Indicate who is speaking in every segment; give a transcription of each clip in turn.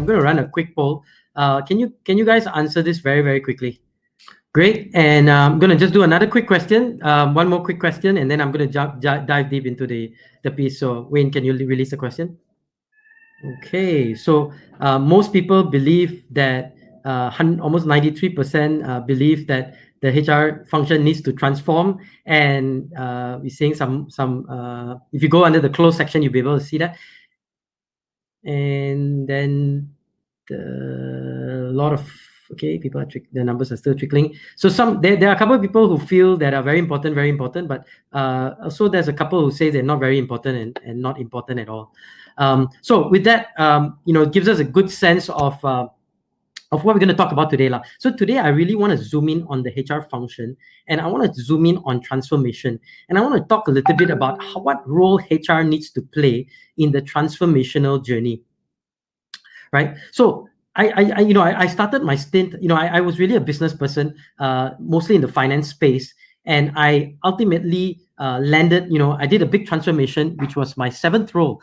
Speaker 1: going to run a quick poll. Can you guys answer this very, very quickly? Great. And I'm going to just do another quick question, one more quick question, and then I'm going to dive deep into the piece. So Wayne, can you release the question? Okay. So most people believe that almost 93% believe that the HR function needs to transform. And we're seeing some if you go under the closed section, you'll be able to see that. And then a lot of people are the numbers are still trickling. So there are a couple of people who feel that are very important, but also there's a couple who say they're not very important and not important at all. So with that, it gives us a good sense of what we're going to talk about today. So today I really want to zoom in on the HR function, and I want to zoom in on transformation, and I want to talk a little bit about what role HR needs to play in the transformational journey, right? So I started my stint, I was really a business person, mostly in the finance space, and I ultimately landed, I did a big transformation, which was my 7th role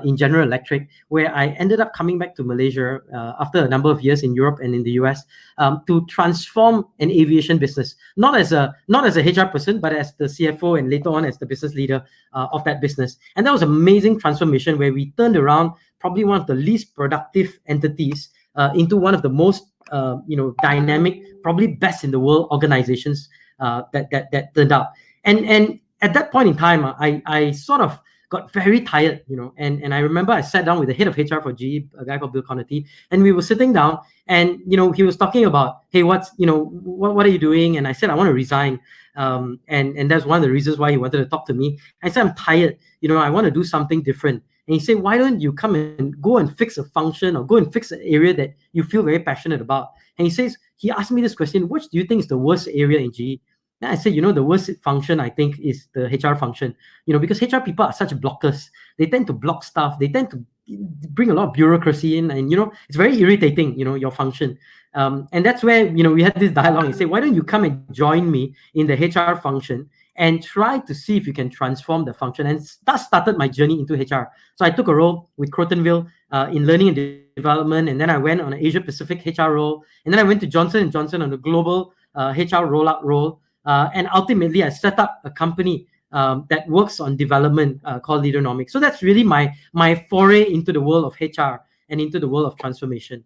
Speaker 1: in General Electric, where I ended up coming back to Malaysia after a number of years in Europe and in the US to transform an aviation business, not as a HR person, but as the CFO and later on as the business leader of that business. And that was an amazing transformation where we turned around probably one of the least productive entities into one of the most dynamic, probably best in the world organizations that turned out. And at that point in time, I sort of got very tired, and I remember I sat down with the head of HR for GE, a guy called Bill Connerty, and we were sitting down, and he was talking about, hey, what are you doing? And I said, I want to resign. And that's one of the reasons why he wanted to talk to me. I said, I'm tired, I want to do something different. And he said, why don't you come and go and fix a function or go and fix an area that you feel very passionate about? And he asked me this question, which do you think is the worst area in GE? And I said, the worst function, I think, is the HR function, because HR people are such blockers. They tend to block stuff. They tend to bring a lot of bureaucracy in, and, it's very irritating, your function. And that's where, we had this dialogue. He said, why don't you come and join me in the HR function and try to see if you can transform the function? And that started my journey into HR. So I took a role with Crotonville in learning and development, and then I went on an Asia Pacific HR role, and then I went to Johnson & Johnson on a global HR rollout role. And ultimately, I set up a company that works on development called Leaderonomics. So that's really my foray into the world of HR and into the world of transformation.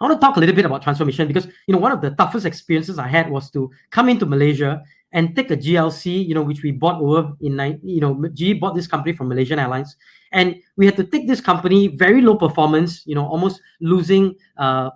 Speaker 1: I want to talk a little bit about transformation because, one of the toughest experiences I had was to come into Malaysia and take a GLC, which we bought over GE bought this company from Malaysian Airlines. And we had to take this company, very low performance, almost losing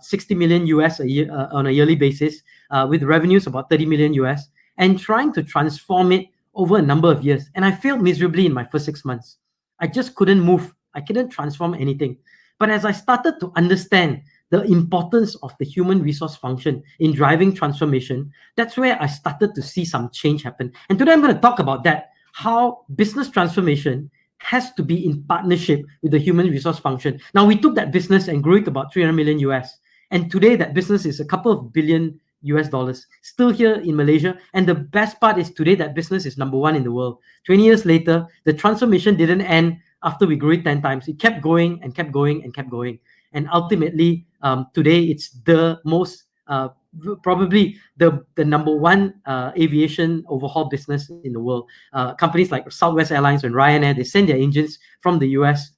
Speaker 1: 60 million US a year on a yearly basis, with revenues about 30 million US, and trying to transform it over a number of years. And I failed miserably in my first 6 months. I just couldn't move. I couldn't transform anything. But as I started to understand the importance of the human resource function in driving transformation, that's where I started to see some change happen. And today I'm going to talk about that, how business transformation has to be in partnership with the human resource function. Now, we took that business and grew it to about 300 million US. And today that business is a couple of billion US dollars, still here in Malaysia. And the best part is today that business is number 1 in the world. 20 years later, the transformation didn't end after we grew it 10 times. It kept going and kept going and kept going. And ultimately, today it's the most, probably the number 1 aviation overhaul business in the world. Companies like Southwest Airlines and Ryanair, they send their engines from the US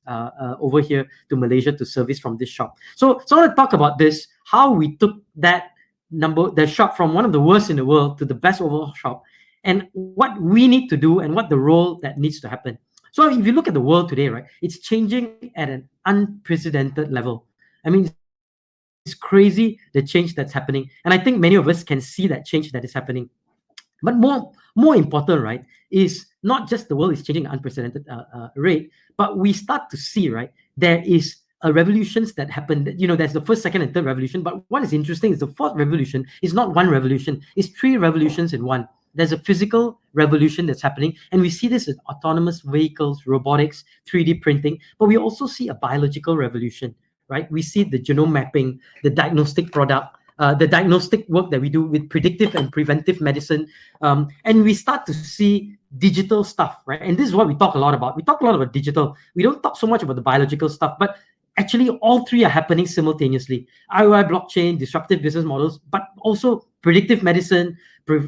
Speaker 1: over here to Malaysia to service from this shop. So I want to talk about this, how we took the shop from one of the worst in the world to the best overall shop, and what we need to do and what the role that needs to happen. So if you look at the world today, right, it's changing at an unprecedented level. I mean, it's crazy the change that's happening. And I think many of us can see that change that is happening. But more important, right, is not just the world is changing at an unprecedented rate, but we start to see, right, there is revolutions that happen. There's the first, second, and third revolution. But what is interesting is the fourth revolution is not one revolution. It's 3 revolutions in one. There's a physical revolution that's happening. And we see this in autonomous vehicles, robotics, 3D printing. But we also see a biological revolution, right? We see the genome mapping, the diagnostic product, the diagnostic work that we do with predictive and preventive medicine. And we start to see digital stuff, right? And this is what we talk a lot about. We talk a lot about digital. We don't talk so much about the biological stuff. But actually all three are happening simultaneously. IoI, blockchain, disruptive business models, but also predictive medicine,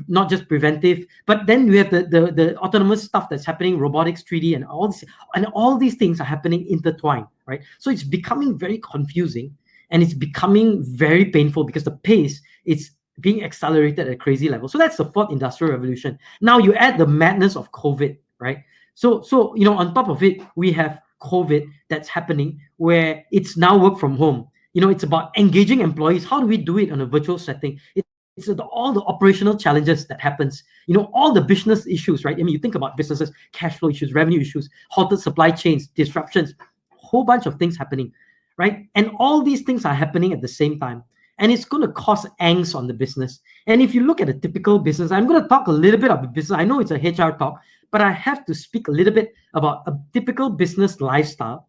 Speaker 1: not just preventive. But then we have the autonomous stuff that's happening, robotics, 3D, and all these things are happening intertwined, right? So it's becoming very confusing, and it's becoming very painful because the pace is being accelerated at a crazy level. So that's the fourth industrial revolution. Now you add the madness of COVID, right? So on top of it, we have COVID that's happening where it's now work from home. It's about engaging employees. How do we do it on a virtual setting? It's all the operational challenges that happens, all the business issues, right? I mean, you think about businesses, cash flow issues, revenue issues, halted supply chains, disruptions, whole bunch of things happening, right? And all these things are happening at the same time. And it's going to cause angst on the business. And if you look at a typical business, I'm going to talk a little bit about business. I know it's a HR talk, but I have to speak a little bit about a typical business lifestyle.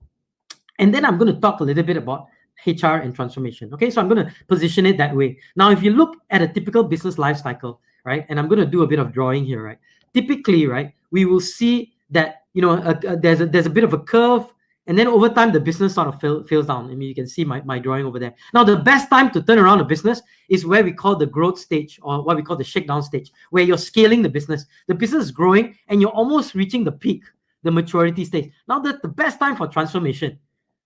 Speaker 1: And then I'm going to talk a little bit about HR and transformation. Okay, so I'm going to position it that way. Now, if you look at a typical business life cycle, right, and I'm going to do a bit of drawing here, right? Typically, right, we will see that there's a bit of a curve, and then over time the business sort of fails down. I mean, you can see my drawing over there. Now, the best time to turn around a business is where we call the growth stage, or what we call the shakedown stage, where you're scaling the business. The business is growing, and you're almost reaching the peak, the maturity stage. Now, that's the best time for transformation.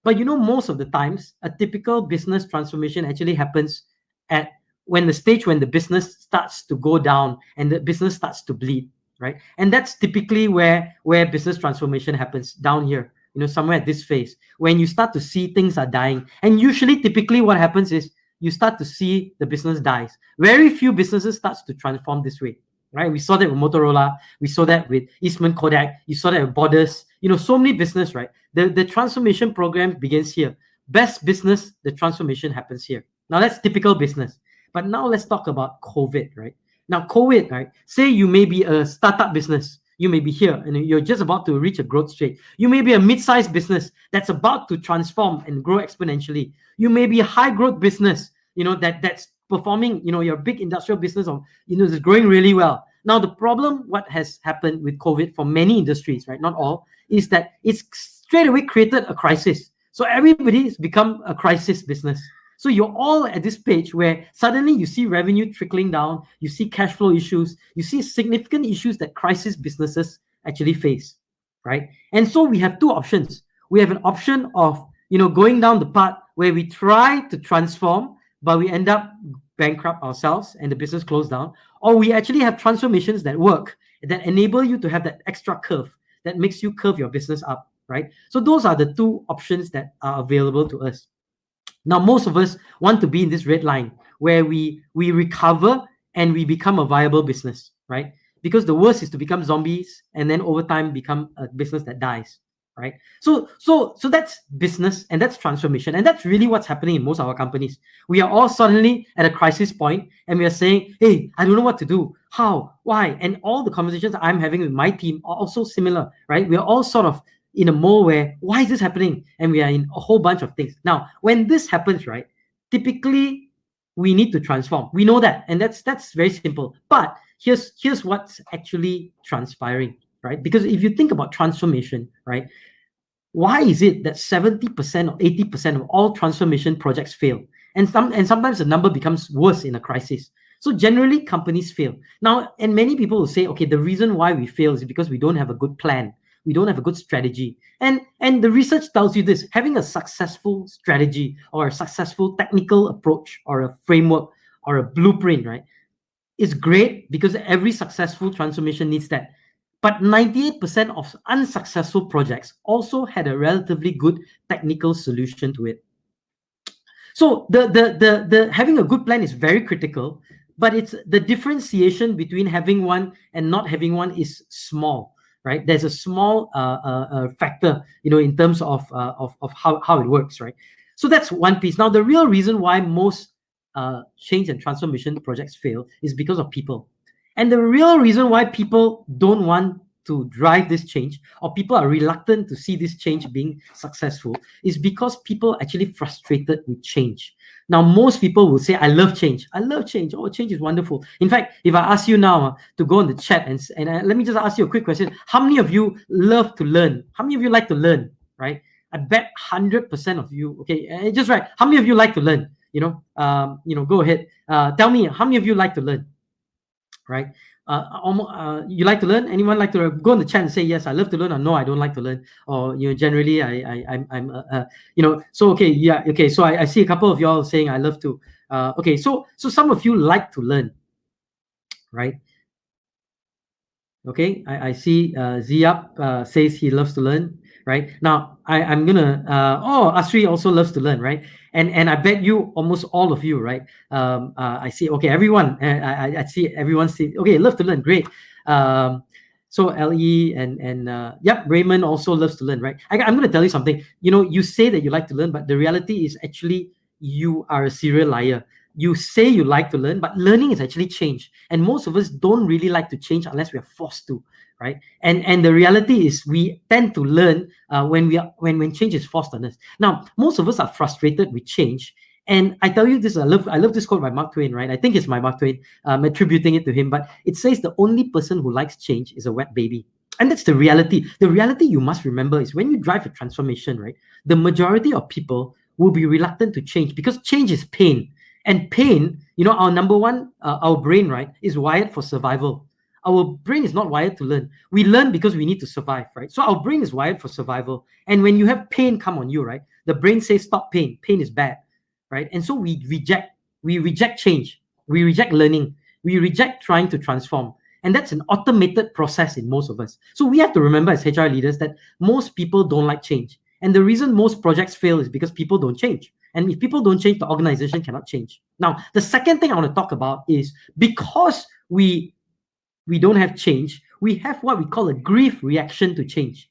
Speaker 1: But most of the times, a typical business transformation actually happens at when the business starts to go down and the business starts to bleed, right? And that's typically where business transformation happens, down here, somewhere at this phase, when you start to see things are dying. And usually, typically what happens is you start to see the business dies. Very few businesses starts to transform this way, right? We saw that with Motorola. We saw that with Eastman Kodak. You saw that with Borders. So many business, right? The transformation program begins here. Best business, the transformation happens here. Now, that's typical business. But now let's talk about COVID, right? Now, COVID, right? Say you may be a startup business. You may be here and you're just about to reach a growth stage. You may be a mid-sized business that's about to transform and grow exponentially. You may be a high-growth business, that's performing, your big industrial business is growing really well. Now, the problem, what has happened with COVID for many industries, right, not all, is that it's straight away created a crisis. So everybody's become a crisis business. So you're all at this page where suddenly you see revenue trickling down, you see cash flow issues, you see significant issues that crisis businesses actually face, right? And so we have two options. We have an option of, going down the path where we try to transform, but we end up bankrupt ourselves and the business closed down, or we actually have transformations that work, that enable you to have that extra curve that makes you curve your business up, right? So those are the two options that are available to us. Now, most of us want to be in this red line where we recover and we become a viable business, right? Because the worst is to become zombies and then over time become a business that dies, right? So that's business and that's transformation. And that's really what's happening in most of our companies. We are all suddenly at a crisis point and we are saying, hey, I don't know what to do. How? Why? And all the conversations I'm having with my team are also similar, right? We are all sort of in a mode where, why is this happening? And we are in a whole bunch of things. Now, when this happens, right, typically we need to transform. We know that. And that's very simple. But here's what's actually transpiring, right? Because if you think about transformation, right, why is it that 70% or 80% of all transformation projects fail? And sometimes the number becomes worse in a crisis. So generally, companies fail. Now, and many people will say, okay, the reason why we fail is because we don't have a good plan. We don't have a good strategy. And the research tells you this: having a successful strategy or a successful technical approach or a framework or a blueprint, right, is great because every successful transformation needs that. But 98% of unsuccessful projects also had a relatively good technical solution to it. So the having a good plan is very critical, but it's the differentiation between having one and not having one is small, right? There's a small factor, in terms of how it works, right? So that's one piece. Now, the real reason why most change and transformation projects fail is because of people. And the real reason why people don't want to drive this change, or people are reluctant to see this change being successful, is because people are actually frustrated with change. Now, most people will say, I love change. I love change. Oh, change is wonderful. In fact, if I ask you now to go on the chat and let me just ask you a quick question. How many of you love to learn? How many of you like to learn, right? I bet 100% of you, okay, just right. How many of you like to learn? Go ahead. Tell me, how many of you like to learn? Right? You like to learn? Anyone like to go in the chat and say yes, I love to learn, or no, I don't like to learn, or generally I'm so okay, yeah, okay. So I see a couple of y'all saying I love to. Okay, so some of you like to learn, right? Okay, I see Ziap says he loves to learn, right? Now I'm gonna Asri also loves to learn, right? And I bet you, almost all of you, right? I see, okay, everyone, I see everyone see, okay, love to learn, great. So LE and yep, Raymond also loves to learn, right? I'm gonna tell you something. You say that you like to learn, but the reality is actually you are a serial liar. You say you like to learn, but learning is actually change, and most of us don't really like to change unless we are forced to, right? And the reality is we tend to learn when change is forced on us. Now, most of us are frustrated with change, and I tell you this, I love this quote by Mark Twain, right? I think it's by Mark Twain. I'm attributing it to him, but it says the only person who likes change is a wet baby. And that's the reality. The reality you must remember is when you drive a transformation, right? The majority of people will be reluctant to change because change is pain. And pain, our number one, our brain, right, is wired for survival. Our brain is not wired to learn. We learn because we need to survive, right? So our brain is wired for survival. And when you have pain come on you, right, the brain says stop pain. Pain is bad, right? And so we reject change. We reject learning. We reject trying to transform. And that's an automated process in most of us. So we have to remember as HR leaders that most people don't like change. And the reason most projects fail is because people don't change. And if people don't change, the organization cannot change. Now, the second thing I want to talk about is because we don't have change, we have what we call a grief reaction to change.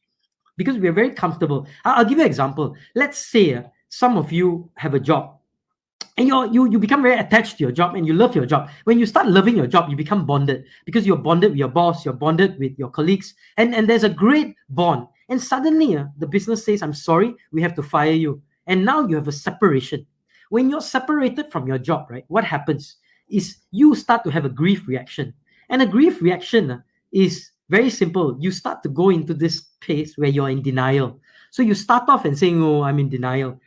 Speaker 1: Because we are very comfortable. I'll give you an example. Let's say some of you have a job and you become very attached to your job and you love your job. When you start loving your job, you become bonded because you're bonded with your boss, you're bonded with your colleagues, and there's a great bond. And suddenly the business says, I'm sorry, we have to fire you. And now you have a separation. When you're separated from your job, right, what happens is you start to have a grief reaction. And a grief reaction is very simple. You start to go into this phase where you're in denial. So you start off and saying, oh, I'm in denial.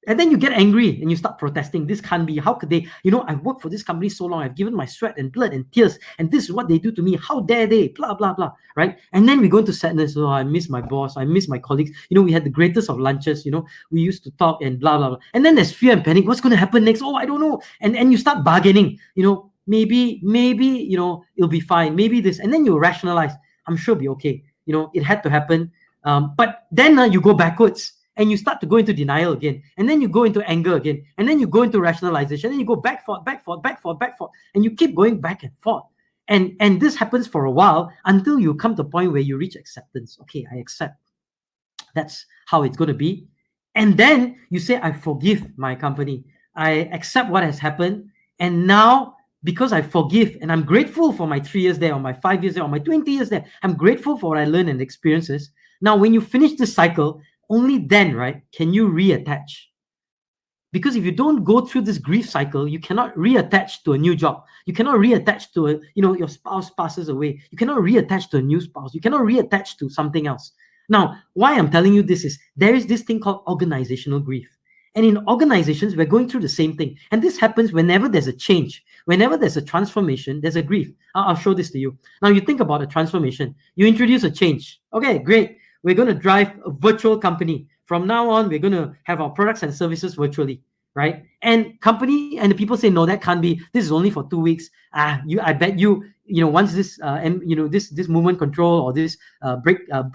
Speaker 1: And then you get angry and you start protesting. This can't be. How could they? I've worked for this company so long. I've given my sweat and blood and tears. And this is what they do to me. How dare they? Blah, blah, blah. Right? And then we go into sadness. Oh, I miss my boss. I miss my colleagues. We had the greatest of lunches. We used to talk and blah, blah, blah. And then there's fear and panic. What's going to happen next? Oh, I don't know. And you start bargaining. Maybe, it'll be fine. Maybe this. And then you rationalize. I'm sure it'll be okay. It had to happen. But then you go backwards. And you start to go into denial again. And then you go into anger again. And then you go into rationalization. And you go back, forth. And you keep going back and forth. And this happens for a while until you come to a point where you reach acceptance. Okay, I accept. That's how it's going to be. And then you say, I forgive my company. I accept what has happened. And now, because I forgive and I'm grateful for my 3 years there, or my 5 years there, or my 20 years there, I'm grateful for what I learned and experiences. Now, when you finish this cycle, only then, right, can you reattach. Because if you don't go through this grief cycle, you cannot reattach to a new job. You cannot reattach to your spouse passes away. You cannot reattach to a new spouse. You cannot reattach to something else. Now, why I'm telling you this is there is this thing called organizational grief. And in organizations, we're going through the same thing. And this happens whenever there's a change. Whenever there's a transformation, there's a grief. I'll show this to you. Now, you think about a transformation. You introduce a change. Okay, great. We're going to drive a virtual company. From now on, we're going to have our products and services virtually, right? And company and the people say, no, that can't be. This is only for 2 weeks. I bet you, once this, this movement control or this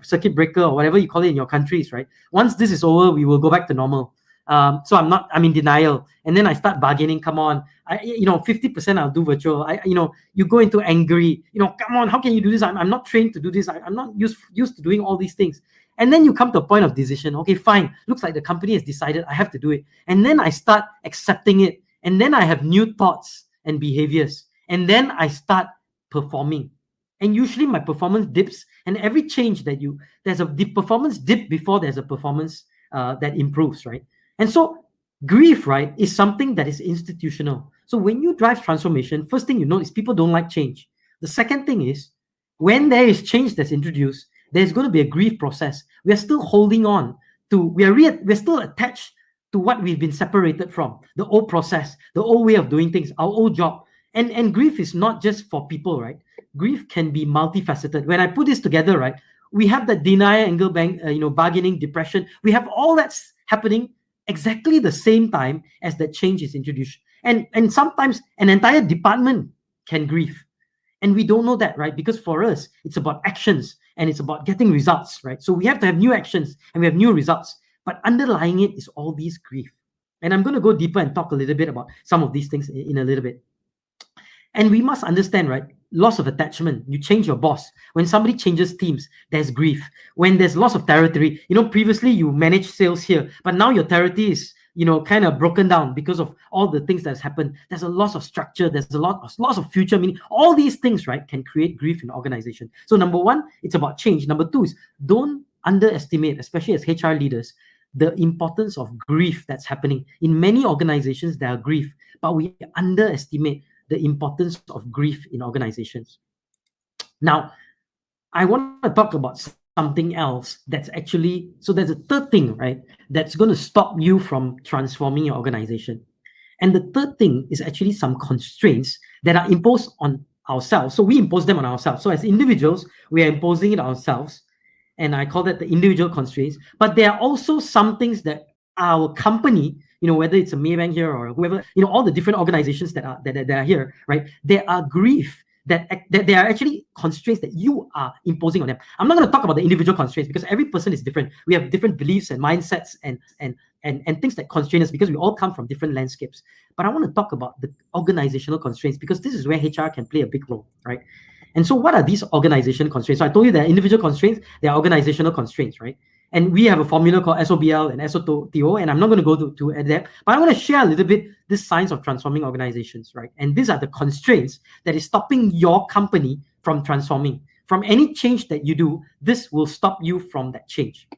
Speaker 1: circuit breaker or whatever you call it in your countries, right? Once this is over, we will go back to normal. So I'm in denial. And then I start bargaining. Come on, 50% I'll do virtual. You go into angry, come on, how can you do this? I'm not trained to do this. I'm not used to doing all these things. And then you come to a point of decision. Okay, fine. Looks like the company has decided I have to do it. And then I start accepting it. And then I have new thoughts and behaviors. And then I start performing. And usually my performance dips. And every change there's a performance dip before there's a performance that improves, right? And so grief, right, is something that is institutional. So when you drive transformation, first thing you know is people don't like change. The second thing is when there is change that's introduced, there's going to be a grief process. We are still holding on we're still attached to what we've been separated from, the old process, the old way of doing things, our old job. And grief is not just for people, right? Grief can be multifaceted. When I put this together, right, we have the denial, anger, bargaining, depression. We have all that's happening exactly the same time as that change is introduced. And sometimes an entire department can grieve. And we don't know that, right? Because for us, it's about actions and it's about getting results, right? So we have to have new actions and we have new results. But underlying it is all these grief. And I'm going to go deeper and talk a little bit about some of these things in a little bit. And we must understand, right? Loss of attachment. You change your boss. When somebody changes teams, there's grief. When there's loss of territory, previously you managed sales here, but now your territory is, kind of broken down because of all the things that's happened. There's a loss of structure. There's a loss of future meaning. All these things, right, can create grief in an organization. So number one, it's about change. Number two is don't underestimate, especially as HR leaders, the importance of grief that's happening. In many organizations, there are grief, but we underestimate the importance of grief in organizations. Now, I want to talk about something else that's actually, so there's a third thing, right, that's going to stop you from transforming your organization. And the third thing is actually some constraints that are imposed on ourselves. So we impose them on ourselves. So as individuals, we are imposing it ourselves. And I call that the individual constraints. But there are also some things that our company, whether it's a Maybank here or whoever, all the different organizations that are here, right? There are grief that there are actually constraints that you are imposing on them. I'm not going to talk about the individual constraints because every person is different. We have different beliefs and mindsets and things that constrain us because we all come from different landscapes. But I want to talk about the organizational constraints because this is where HR can play a big role, right? And so what are these organizational constraints? So I told you there are individual constraints, there are organizational constraints, right? And we have a formula called SOBL and SOTO, and I'm not going to go to that, but I want to share a little bit this science of transforming organizations, right? And these are the constraints that is stopping your company from transforming. From any change that you do, this will stop you from that change.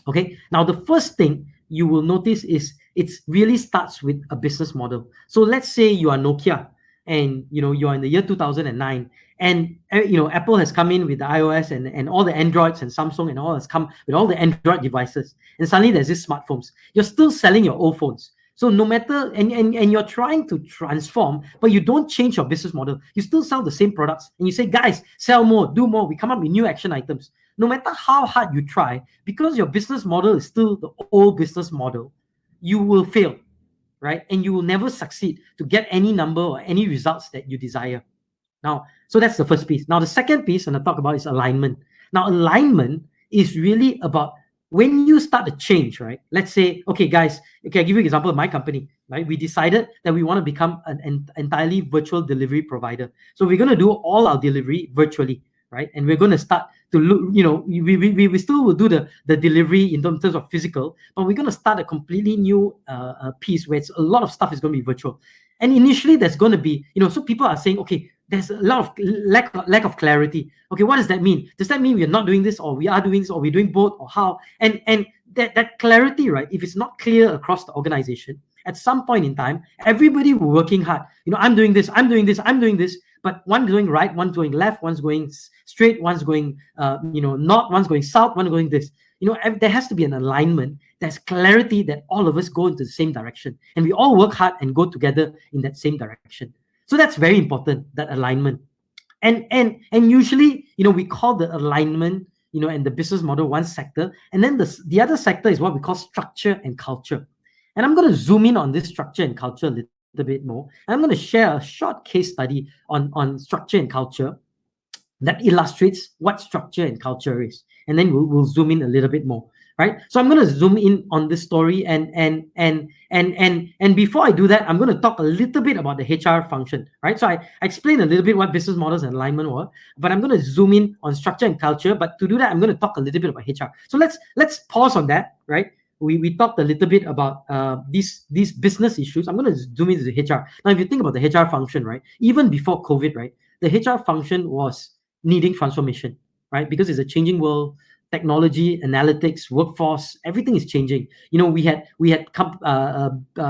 Speaker 1: Okay. Now, the first thing you will notice is it really starts with a business model. So let's say you are Nokia and you're in the year 2009 and Apple has come in with the iOS and all the Androids, and Samsung and all has come with all the Android devices, and suddenly there's these smartphones. You're still selling your old phones. So no matter, and you're trying to transform, but you don't change your business model. You still sell the same products and you say, guys, sell more, do more. We come up with new action items. No matter how hard you try, because your business model is still the old business model, you will fail, right? And you will never succeed to get any number or any results that you desire. Now, so that's the first piece. Now, the second piece I'm going to talk about is alignment. Now, alignment is really about when you start a change, right? Let's say, okay, guys, okay, I'll give you an example of my company, right? We decided that we want to become an entirely virtual delivery provider. So we're going to do all our delivery virtually, right? And we're going to start to look, we still will do the delivery in terms of physical, but we're going to start a completely new piece where it's a lot of stuff is going to be virtual. And initially there's going to be, so people are saying, okay, there's a lot of lack of clarity. Okay, what does that mean? Does that mean we're not doing this, or we are doing this, or we're doing both, or how? And that clarity, right? If it's not clear across the organization, at some point in time, everybody will working hard. I'm doing this, I'm doing this, I'm doing this, but one's going right, one's going left, one's going straight, one's going north, one's going south, one's going this. There has to be an alignment. There's clarity that all of us go into the same direction, and we all work hard and go together in that same direction. So that's very important, that alignment. And usually, we call the alignment, and the business model one sector. And then the other sector is what we call structure and culture. And I'm going to zoom in on this structure and culture a little bit more. And I'm going to share a short case study on structure and culture that illustrates what structure and culture is. And then we'll zoom in a little bit more. Right, so I'm going to zoom in on this story, and before I do that, I'm going to talk a little bit about the HR function. Right, so I explained a little bit what business models and alignment were, but I'm going to zoom in on structure and culture. But to do that, I'm going to talk a little bit about HR. So let's pause on that. Right, we talked a little bit about these business issues. I'm going to zoom into the HR. Now, if you think about the HR function, right, even before COVID, right, the HR function was needing transformation, right, because it's a changing world. Technology, analytics, workforce, everything is changing. We had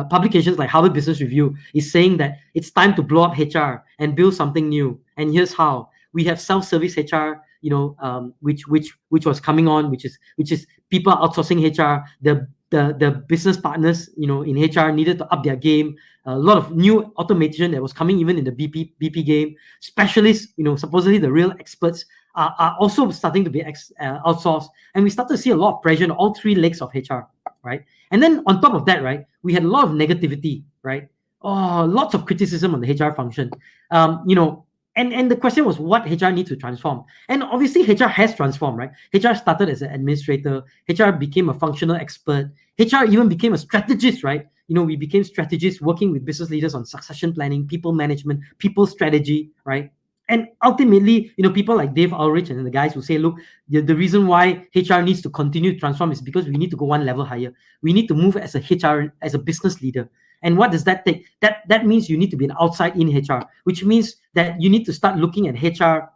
Speaker 1: publications like Harvard Business Review is saying that it's time to blow up HR and build something new. And here's how. We have self-service HR. which was coming on, which is people outsourcing HR. The business partners, in HR needed to up their game. A lot of new automation that was coming even in the BP game. Specialists, supposedly the real experts are also starting to be outsourced, and we start to see a lot of pressure on all three legs of HR, right? And then on top of that, right, we had a lot of negativity, right? Lots of criticism on the HR function. And the question was what HR needs to transform. And obviously HR has transformed, right? HR started as an administrator. HR became a functional expert. HR even became a strategist, right? We became strategists working with business leaders on succession planning, people management, people strategy, right? And ultimately, people like Dave Ulrich and the guys who say, look, the reason why HR needs to continue to transform is because we need to go one level higher. We need to move as a HR, as a business leader. And what does that take? That means you need to be an outside-in HR, which means that you need to start looking at HR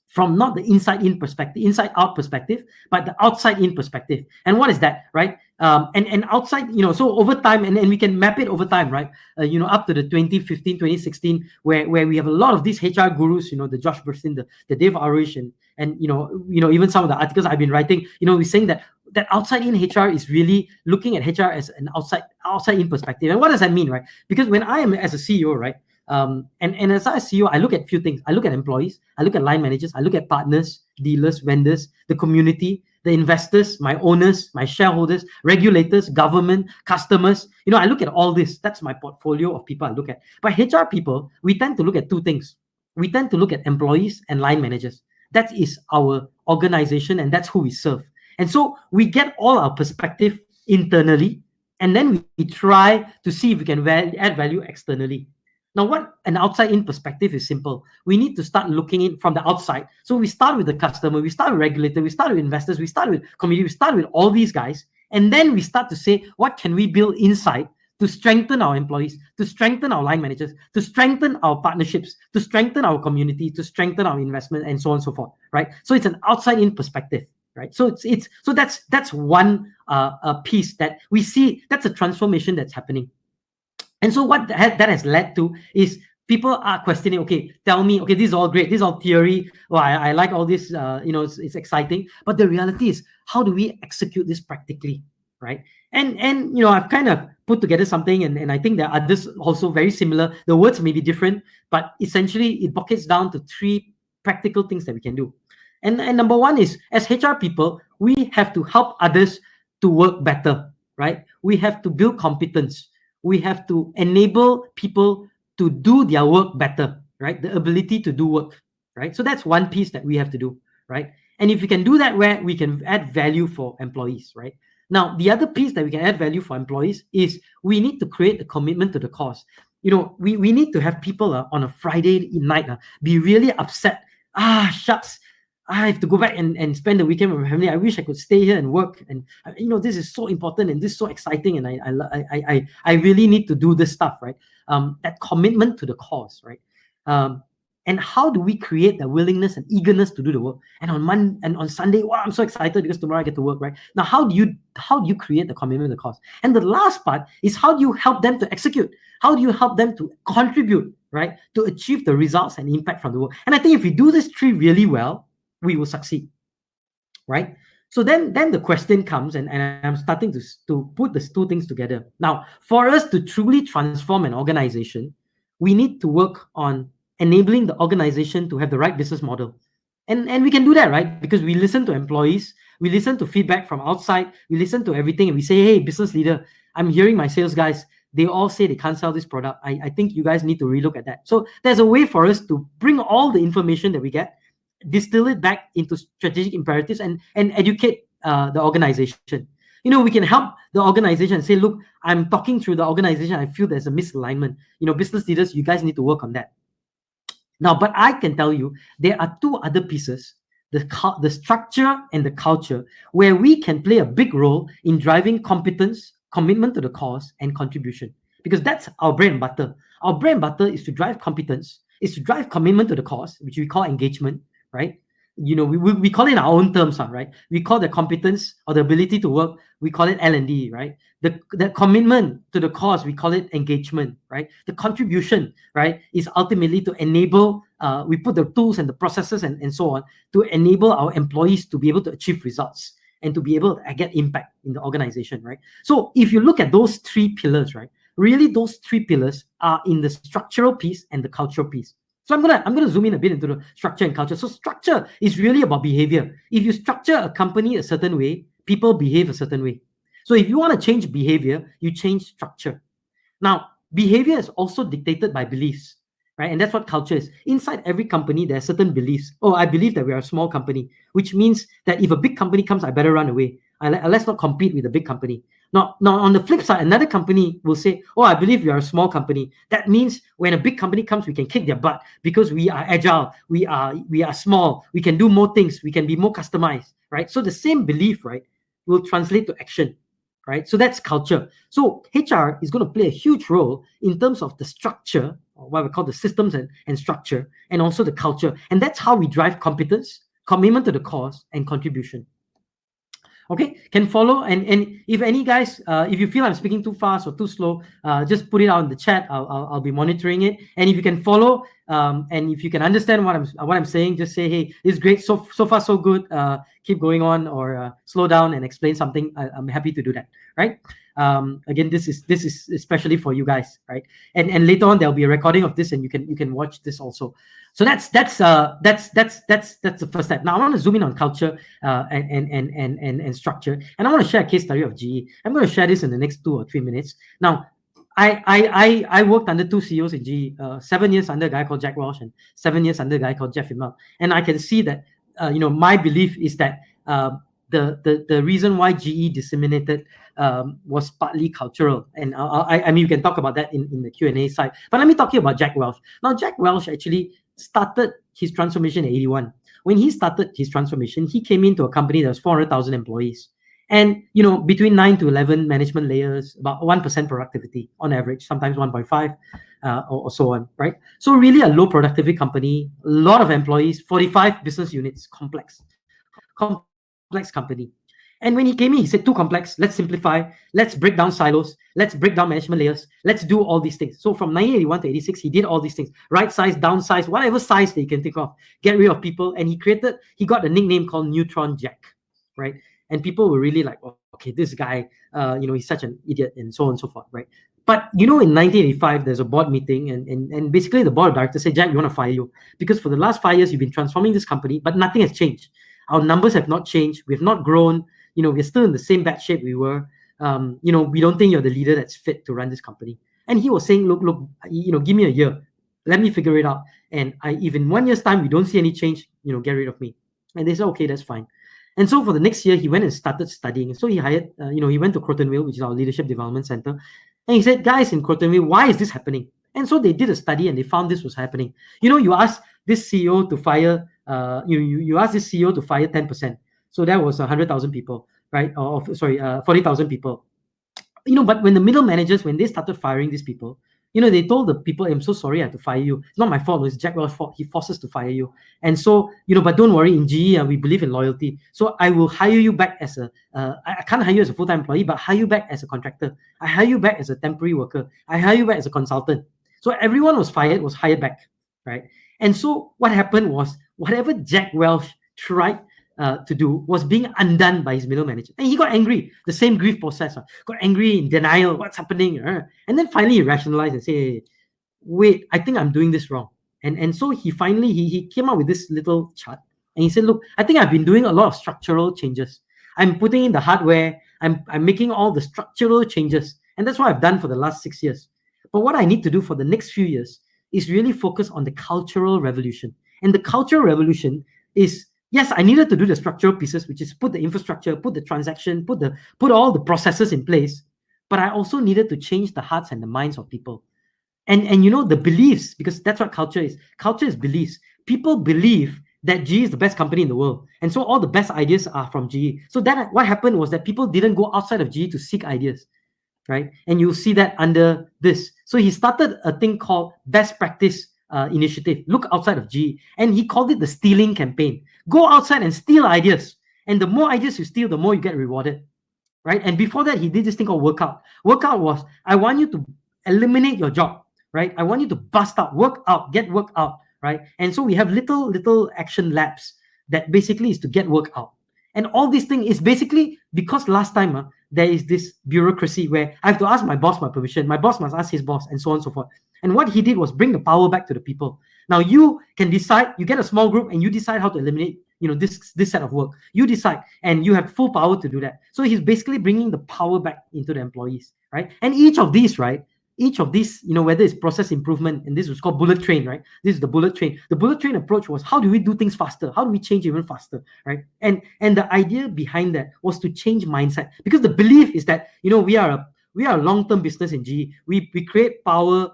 Speaker 1: from not the inside-in perspective, inside-out perspective, but the outside-in perspective. And what is that, right? And outside, so over time, and we can map it over time, right? Up to the 2015, 2016, where we have a lot of these HR gurus, the Josh Burstyn, the Dave Ulrich, and even some of the articles I've been writing, we're saying that outside-in HR is really looking at HR as an outside-in perspective. And what does that mean, right? Because when I am as a CEO, right, and as a CEO, I look at a few things. I look at employees, I look at line managers, I look at partners, dealers, vendors, the community, the investors, my owners, my shareholders, regulators, government, customers. I look at all this. That's my portfolio of people I look at. But HR people, we tend to look at two things. We tend to look at employees and line managers. That is our organization, and that's who we serve. And so we get all our perspective internally, and then we try to see if we can add value externally. Now, what an outside-in perspective is simple. We need to start looking in from the outside. So we start with the customer, we start with regulator, we start with investors, we start with community, we start with all these guys, and then we start to say, what can we build inside to strengthen our employees, to strengthen our line managers, to strengthen our partnerships, to strengthen our community, to strengthen our investment, and so on and so forth, right? So it's an outside-in perspective, right? So that's one piece that we see. That's a transformation that's happening. And so what that has led to is people are questioning, okay, tell me, okay, this is all great, this is all theory. Well, I like all this, it's exciting. But the reality is, how do we execute this practically, right? And I've kind of put together something, and I think there are others also very similar. The words may be different, but essentially it buckets down to three practical things that we can do. And number one is, as HR people, we have to help others to work better, right? We have to build competence. We have to enable people to do their work better, right? The ability to do work, right? So that's one piece that we have to do, right? And if we can do that, where we can add value for employees, right? Now, the other piece that we can add value for employees is we need to create a commitment to the cause. We need to have people on a Friday night be really upset. Shucks, I have to go back and spend the weekend with my family. I wish I could stay here and work. And this is so important and this is so exciting. And I really need to do this stuff, right? That commitment to the cause, right? And how do we create the willingness and eagerness to do the work? And on Sunday, wow, I'm so excited because tomorrow I get to work, right? Now, how do you create the commitment to the cause? And the last part is, how do you help them to execute? How do you help them to contribute, right? To achieve the results and impact from the work. And I think if we do this three really well, we will succeed, right? So then the question comes, and I'm starting to put these two things together. Now, for us to truly transform an organization, we need to work on enabling the organization to have the right business model. And we can do that, right? Because we listen to employees, we listen to feedback from outside, we listen to everything, and we say, hey, business leader, I'm hearing my sales guys, they all say they can't sell this product. I think you guys need to relook at that. So there's a way for us to bring all the information that we get, distill it back into strategic imperatives, and educate the organization. We can help the organization and say, look, I'm talking through the organization, I feel there's a misalignment. Business leaders, you guys need to work on that. Now, but I can tell you, there are two other pieces, the structure and the culture, where we can play a big role in driving competence, commitment to the cause, and contribution. Because that's our bread and butter. Our bread and butter is to drive competence, is to drive commitment to the cause, which we call engagement, right? we call it in our own terms, right? We call the competence or the ability to work, we call it L&D, right? The commitment to the cause, we call it engagement, right? The contribution, right, is ultimately to enable, we put the tools and the processes and so on to enable our employees to be able to achieve results and to be able to get impact in the organization, right? So if you look at those three pillars, right, really those three pillars are in the structural piece and the cultural piece. So I'm gonna zoom in a bit into the structure and culture. So structure is really about behavior. If you structure a company a certain way, people behave a certain way. So if you want to change behavior, you change structure. Now, behavior is also dictated by beliefs, right? And that's what culture is. Inside every company, there are certain beliefs. Oh, I believe that we are a small company, which means that if a big company comes, I better run away. Let's not compete with a big company. Now, on the flip side, another company will say, oh, I believe we are a small company. That means when a big company comes, we can kick their butt because we are agile, we are small, we can do more things, we can be more customized, right? So the same belief, right, will translate to action, right? So that's culture. So HR is going to play a huge role in terms of the structure, or what we call the systems and structure, and also the culture. And that's how we drive competence, commitment to the cause, and contribution. Okay, can follow, and if any guys, if you feel I'm speaking too fast or too slow, just put it out in the chat. I'll be monitoring it, and if you can follow, and if you can understand what I'm saying, just say, hey, it's great, so far so good. Keep going on, or slow down and explain something. I'm happy to do that, right? Again, this is especially for you guys, right? And later on there'll be a recording of this, and you can watch this also. So that's the first step. Now I want to zoom in on culture and structure, and I want to share a case study of GE. I'm going to share this in the next 2 or 3 minutes. Now, I worked under 2 CEOs in GE, 7 years under a guy called Jack Welch and 7 years under a guy called Jeff Immelt, and I can see that my belief is that the reason why GE disseminated was partly cultural, and I mean you can talk about that in the Q&A side. But let me talk to you about Jack Welch. Now, Jack Welch actually started his transformation in 81. When he started his transformation, he came into a company that was 400,000 employees. And, between 9 to 11 management layers, about 1% productivity on average, sometimes 1.5 or so on, right? So really a low productivity company, a lot of employees, 45 business units, complex company. And when he came in, he said, too complex, let's simplify, let's break down silos, let's break down management layers, let's do all these things. So from 1981 to 86, he did all these things, right size, downsize, whatever size that you can think of, get rid of people. And he got a nickname called Neutron Jack, right? And people were really like, oh, okay, this guy, he's such an idiot, and so on and so forth, right? But, in 1985, there's a board meeting, and basically the board of directors said, Jack, we want to fire you. Because for the last 5 years, you've been transforming this company, but nothing has changed. Our numbers have not changed. We've not grown. We're still in the same bad shape we were. We don't think you're the leader that's fit to run this company. And he was saying, look, give me a year. Let me figure it out. And if in 1 year's time, we don't see any change, get rid of me. And they said, okay, that's fine. And so for the next year, he went and started studying. So he hired, he went to Crotonville, which is our leadership development center. And he said, guys in Crotonville, why is this happening? And so they did a study and they found this was happening. You ask this CEO to fire, you ask this CEO to fire 10%. So that was 100,000 people, right? 40,000 people. But when the middle managers, when they started firing these people, they told the people, I'm so sorry I had to fire you. It's not my fault. It's Jack Welch's fault. He forced us to fire you. And so, but don't worry, in GE, we believe in loyalty. So I will hire you back as I can't hire you as a full-time employee, but hire you back as a contractor. I hire you back as a temporary worker. I hire you back as a consultant. So everyone was hired back, right? And so what happened was, whatever Jack Welch tried to do was being undone by his middle manager. And he got angry, the same grief process, got angry, in denial, what's happening? And then finally he rationalized and said, hey, wait, I think I'm doing this wrong. And so he finally, he came up with this little chart. And he said, look, I think I've been doing a lot of structural changes. I'm putting in the hardware. I'm making all the structural changes. And that's what I've done for the last 6 years. But what I need to do for the next few years is really focus on the cultural revolution. And the cultural revolution is, yes, I needed to do the structural pieces, which is put the infrastructure, put the transaction, put all the processes in place. But I also needed to change the hearts and the minds of people. And the beliefs, because that's what culture is. Culture is beliefs. People believe that GE is the best company in the world. And so all the best ideas are from GE. So that what happened was that people didn't go outside of GE to seek ideas, right? And you'll see that under this. So he started a thing called best practice initiative. Look outside of GE. And he called it the stealing campaign. Go outside and steal ideas. And the more ideas you steal, the more you get rewarded. Right? And before that, he did this thing called workout. Workout was, I want you to eliminate your job, right? I want you to bust out, work out, get work out, right? And so we have little action labs that basically is to get work out. And all this thing is basically because last time there is this bureaucracy where I have to ask my boss my permission, my boss must ask his boss, and so on and so forth. And what he did was bring the power back to the people. Now you can decide, you get a small group and you decide how to eliminate this set of work. You decide, and you have full power to do that. So he's basically bringing the power back into the employees, right? And each of these, whether it's process improvement, and this was called bullet train, right? This is the bullet train. The bullet train approach was, how do we do things faster? How do we change even faster, right? And the idea behind that was to change mindset, because the belief is that, we are a long-term business in GE. We create power.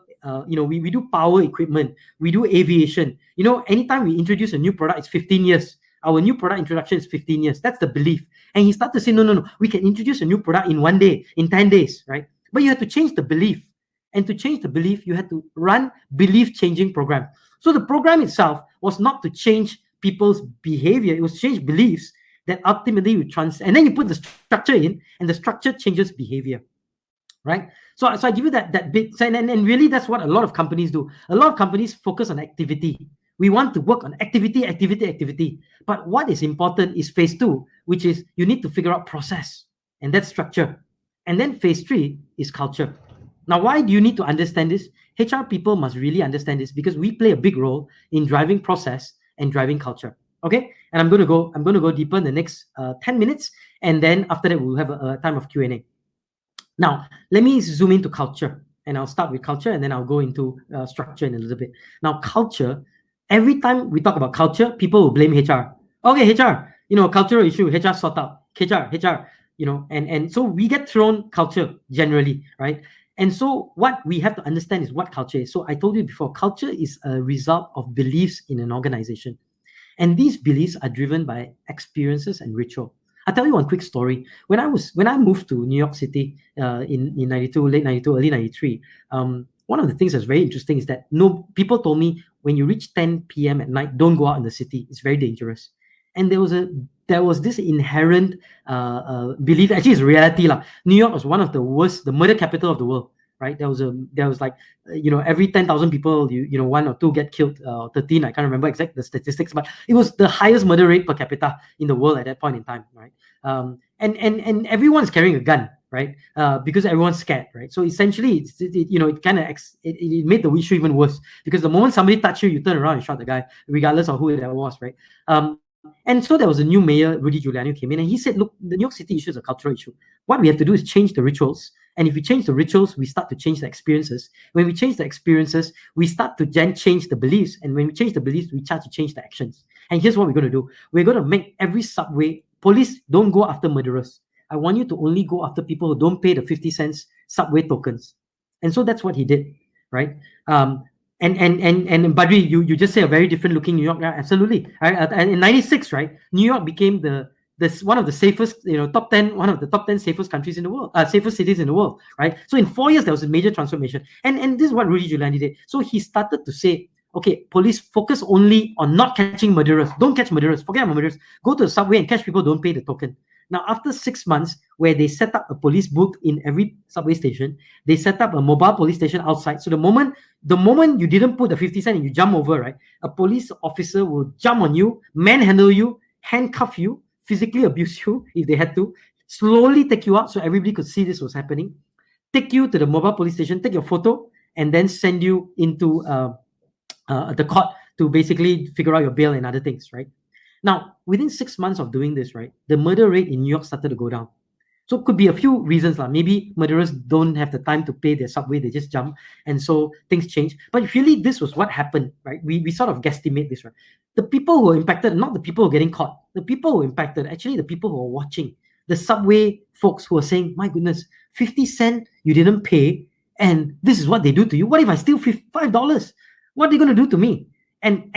Speaker 1: We do power equipment. We do aviation. Anytime we introduce a new product, it's 15 years. Our new product introduction is 15 years. That's the belief. And he started to say, no, we can introduce a new product in 1 day, in 10 days, right? But you have to change the belief. And to change the belief, you had to run belief-changing program. So the program itself was not to change people's behavior. It was to change beliefs that ultimately you and then you put the structure in, and the structure changes behavior, right? So I give you that bit. And really, that's what a lot of companies do. A lot of companies focus on activity. We want to work on activity. But what is important is phase 2, which is you need to figure out process, and that's structure. And then phase 3 is culture. Now, why do you need to understand this? HR people must really understand this, because we play a big role in driving process and driving culture. Okay? And I'm going to go deeper in the next 10 minutes, and then after that we'll have a time of Q&A. Now, let me zoom into culture, and I'll start with culture, and then I'll go into structure in a little bit. Now, culture. Every time we talk about culture, people will blame HR. Okay, HR, cultural issue, HR sort out. HR, and so we get thrown culture generally, right? And so what we have to understand is what culture is. So I told you before, culture is a result of beliefs in an organization. And these beliefs are driven by experiences and ritual. I'll tell you one quick story. When I moved to New York City in 92, late 92, early 93, one of the things that's very interesting is that people told me, when you reach 10 p.m. at night, don't go out in the city. It's very dangerous. And there was this inherent belief. Actually, it's reality. New York was one of the worst, the murder capital of the world, right? There was like, every 10,000 people, 1 or 2 get killed, 13, I can't remember exact the statistics, but it was the highest murder rate per capita in the world at that point in time, right? And everyone's carrying a gun, right? Because everyone's scared, right? So essentially, it made the issue even worse, because the moment somebody touched you, you turn around and shot the guy, regardless of who that was, right? And so there was a new mayor, Rudy Giuliani, who came in, and he said, look, the New York City issue is a cultural issue. What we have to do is change the rituals. And if we change the rituals, we start to change the experiences. When we change the experiences, we start to then change the beliefs. And when we change the beliefs, we start to change the actions. And here's what we're going to do. We're going to make every subway, police don't go after murderers. I want you to only go after people who don't pay the 50 cents subway tokens. And so that's what he did, right? And Badri, you just say a very different looking New York. Yeah, absolutely. Right? In 96, right, New York became one of the safest, one of the top 10 safest countries in the world, safest cities in the world, right? So in 4 years, there was a major transformation. And this is what Rudy Giuliani did. So he started to say, okay, police focus only on not catching murderers. Don't catch murderers. Forget about murderers. Go to the subway and catch people who don't pay the token. Now, after 6 months, where they set up a police booth in every subway station, they set up a mobile police station outside. So the moment you didn't put the 50 cents and you jump over, right, a police officer will jump on you, manhandle you, handcuff you, physically abuse you if they had to, slowly take you out so everybody could see this was happening, take you to the mobile police station, take your photo, and then send you into the court to basically figure out your bail and other things, right? Now, within 6 months of doing this, right, the murder rate in New York started to go down. So it could be a few reasons. Maybe murderers don't have the time to pay their subway, they just jump. And so things change. But really, this was what happened, right? We sort of guesstimate this, right? The people who were impacted, not the people who are getting caught. The people who were impacted, actually the people who are watching. The subway folks who are saying, my goodness, 50 cents you didn't pay, and this is what they do to you. What if I steal $5? What are they going to do to me? And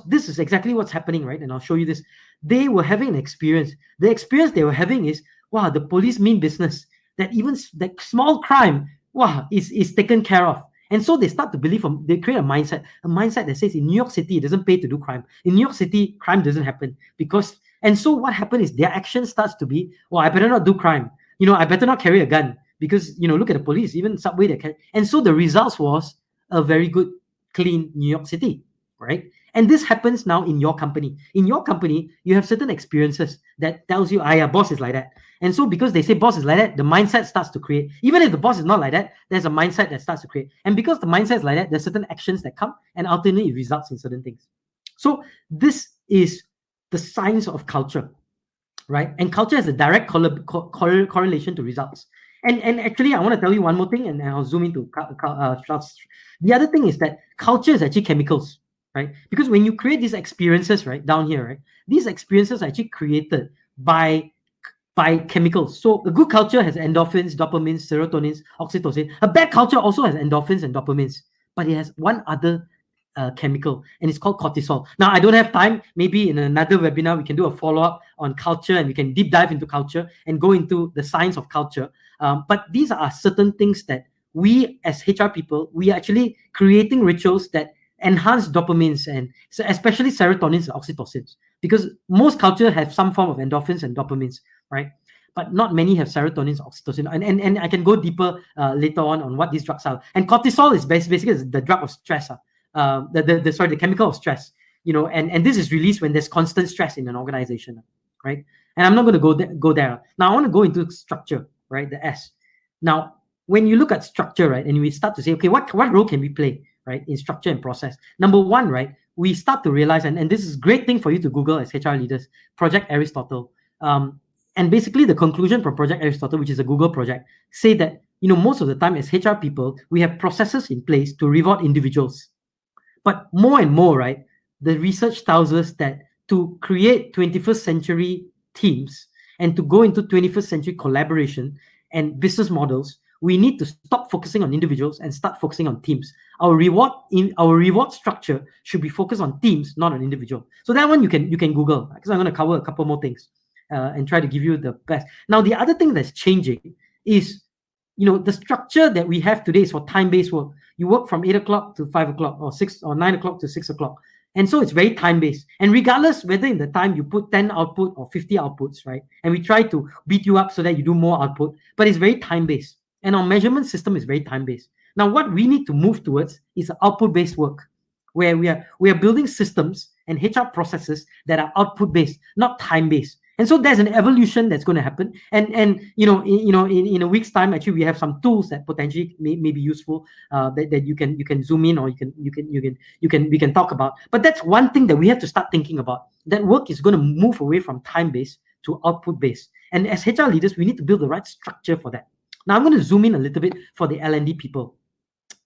Speaker 1: this is exactly what's happening, right? And I'll show you this. They were having an experience. The experience they were having is, wow, the police mean business. That even that small crime, wow, is taken care of. And so they start to believe, they create a mindset that says in New York City, it doesn't pay to do crime. In New York City, crime doesn't happen because, and so what happened is their action starts to be, well, I better not do crime. I better not carry a gun because, look at the police, even subway that can. And so the results was a very good, clean New York City, right? And this happens now in your company. In your company, you have certain experiences that tells you, yeah, boss is like that. And so because they say boss is like that, the mindset starts to create. Even if the boss is not like that, there's a mindset that starts to create. And because the mindset is like that, there's certain actions that come, and ultimately it results in certain things. So this is the science of culture, right? And culture has a direct correlation to results. And actually, I want to tell you one more thing, and I'll zoom into the other thing is that culture is actually chemicals, right? Because when you create these experiences, right, down here, right, these experiences are actually created by chemicals. So a good culture has endorphins, dopamines, serotonins, oxytocin. A bad culture also has endorphins and dopamines, but it has one other chemical, and it's called cortisol. Now, I don't have time. Maybe in another webinar, we can do a follow-up on culture, and we can deep dive into culture and go into the science of culture. But these are certain things that we as HR people, we are actually creating rituals that enhance dopamines, and especially serotonins and oxytocins, because most culture have some form of endorphins and dopamines, right? But not many have serotonin, oxytocin, and I can go deeper later on what these drugs are. And cortisol is basically the drug of stress, the chemical of stress, and this is released when there's constant stress in an organization, right? And I'm not going to go there. Now I want to go into structure, right? The S. Now, when you look at structure, right, and we start to say, okay, what role can we play, right, in structure and process? Number one, right, we start to realize, and this is a great thing for you to Google as HR leaders, Project Aristotle. And basically the conclusion from Project Aristotle, which is a Google project, say that, most of the time as HR people, we have processes in place to reward individuals. But more and more, right, the research tells us that to create 21st century teams and to go into 21st century collaboration and business models, we need to stop focusing on individuals and start focusing on teams. Our reward structure should be focused on teams, not on individual. So that one you can Google, because I'm going to cover a couple more things and try to give you the best. Now, the other thing that's changing is, the structure that we have today is for time-based work. You work from 8 o'clock to 5 o'clock or 6 or 9 o'clock to 6 o'clock. And so it's very time-based. And regardless whether in the time you put 10 output or 50 outputs, right? And we try to beat you up so that you do more output, but it's very time-based. And our measurement system is very time-based. Now, what we need to move towards is output-based work, where we are building systems and HR processes that are output-based, not time-based. And so there's an evolution that's going to happen. And in a week's time, actually, we have some tools that potentially may be useful that you can zoom in, or we can talk about. But that's one thing that we have to start thinking about. That work is going to move away from time-based to output-based. And as HR leaders, we need to build the right structure for that. Now, I'm going to zoom in a little bit for the L&D people.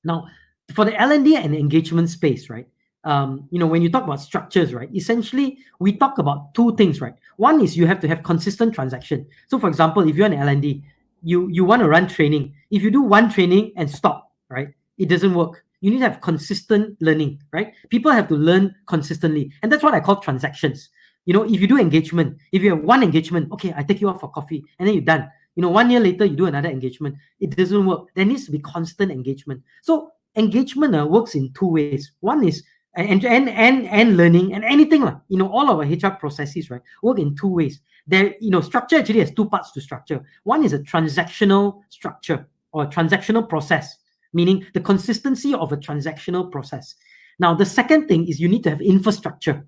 Speaker 1: Now, for the L&D and engagement space, right? When you talk about structures, right, essentially we talk about two things, right? One is you have to have consistent transaction. So for example, if you're an L&D, you want to run training. If you do one training and stop, right, it doesn't work. You need to have consistent learning, right? People have to learn consistently. And that's what I call transactions. If you do engagement, if you have one engagement, okay, I take you out for coffee, and then you're done. 1 year later, you do another engagement. It doesn't work. There needs to be constant engagement. So engagement works in two ways. One is and learning and anything like, all our HR processes, right, work in two ways. There, structure actually has two parts to structure. One is a transactional structure or a transactional process, meaning the consistency of a transactional process. Now, the second thing is you need to have infrastructure,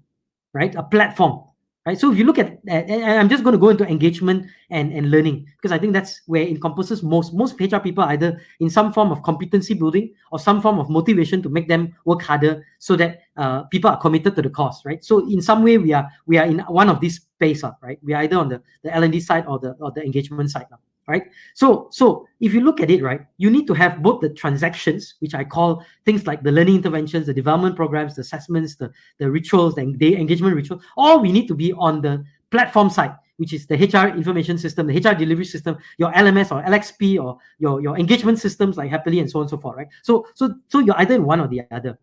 Speaker 1: right, a platform, right? So if you look at, and I'm just going to go into engagement and learning, because I think that's where it encompasses most HR people, either in some form of competency building or some form of motivation to make them work harder so that people are committed to the cause, right? So in some way, we are in one of these space, right? We are either on the L&D side or the engagement side now, right? So if you look at it, right, you need to have both the transactions, which I call things like the learning interventions, the development programs, the assessments, the rituals, the engagement rituals, or we need to be on the platform side, which is the HR information system, the HR delivery system, your LMS or LXP, or your engagement systems like Happily and so on and so forth, right? So you're either in one or the other.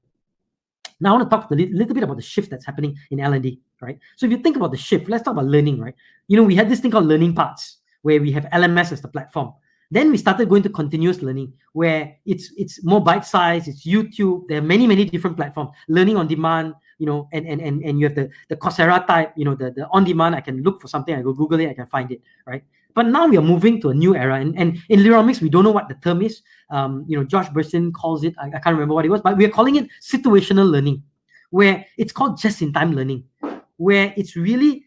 Speaker 1: Now I want to talk a little bit about the shift that's happening in L&D, right? So if you think about the shift, let's talk about learning, right? We had this thing called learning paths, where we have LMS as the platform. Then we started going to continuous learning, where it's more bite-sized, it's YouTube, there are many, many different platforms, learning on demand, you know, and you have the Coursera type, you know, the on demand, I can look for something, I go Google it, I can find it, right? But now we are moving to a new era, and in Leaderonomics, we don't know what the term is. You know, Josh Bersin calls it, I can't remember what it was, but we are calling it situational learning, where it's called just-in-time learning, where it's really